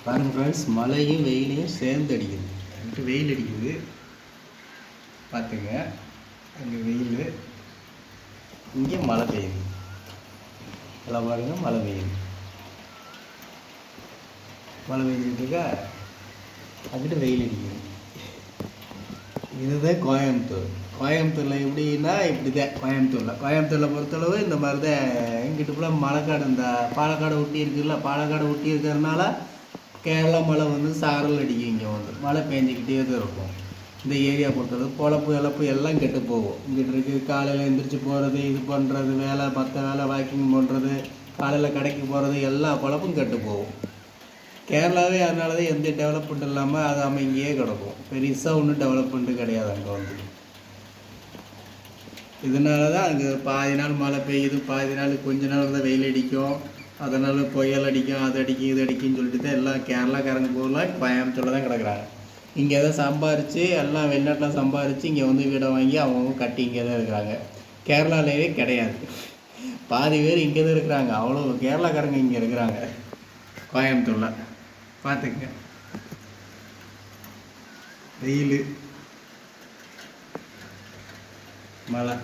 பாருங்கள் ஃப்ரெண்ட்ஸ், மழையும் வெயிலையும் சேர்ந்து அடிக்குது. அங்கிட்டு வெயில் அடிக்குது பார்த்துங்க. அங்கே வெயில், இங்கே மழை பெய்யுது. எல்லாம் பாருங்க, மழை பெய்யுது. மழை பெய்ஞ்சிட்டு இருக்கா, அங்கிட்டு வெயில் அடிக்குது. இதுதான் கோயம்புத்தூர். கோயம்புத்தூரில் எப்படின்னா இப்படி தான். கோயம்புத்தூரில் பொறுத்தளவு இந்த மாதிரி தான். இங்கிட்டு ஃபுல்லாக மழைக்காடு, இந்த பாலக்காடு ஒட்டி இருக்குல்ல, பாலக்காடு ஒட்டி இருக்கிறதுனால கேரளா மழை வந்து சாரல் அடிக்கும். இங்கே வந்து மழை பெஞ்சிக்கிட்டே தான் இருக்கும். இந்த ஏரியா பொறுத்தளவு பொழப்பு இழப்பு எல்லாம் கெட்டு போகும். இங்கிட்டு இருக்குது காலையில் எழுந்திரிச்சு போகிறது, இது பண்ணுறது, வேலை மற்ற வேலை, வாக்கிங் பண்ணுறது, காலையில் கடைக்கு போகிறது, எல்லா பொழப்பும் கெட்டு போகும். கேரளாவே அதனால தான் எந்த டெவலப்மெண்ட் இல்லாமல் அது அமைங்கியே கிடக்கும். பெருசாக ஒன்றும் டெவலப்மெண்ட்டு கிடையாது அங்கே வந்து. இதனால தான் அங்கே பாதி நாள் மழை பெய்யுது, பாதி நாள் கொஞ்ச நாள் தான் வெயில் அடிக்கும். அதனால் புயல் அடிக்கும், அது அடிக்கும், இது அடிக்கும்னு சொல்லிட்டு தான் எல்லாம் கேரளாக்காரங்க போகலாம் கோயம்புத்தூரில் தான் கிடக்குறாங்க. இங்கே எதாவது சம்பாரித்து எல்லாம் வெளிநாட்டில் சம்பாரித்து இங்கே வந்து வீடை வாங்கி அவங்கவுங்க கட்டி இங்கே தான் இருக்கிறாங்க. கேரளாலேயே கிடையாது. பாதி பேர் இங்கே தான் இருக்கிறாங்க. அவ்வளோ கேரளாக்காரங்க இங்கே இருக்கிறாங்க கோயம்புத்தூரில். பார்த்துங்க, வெயில், மழை.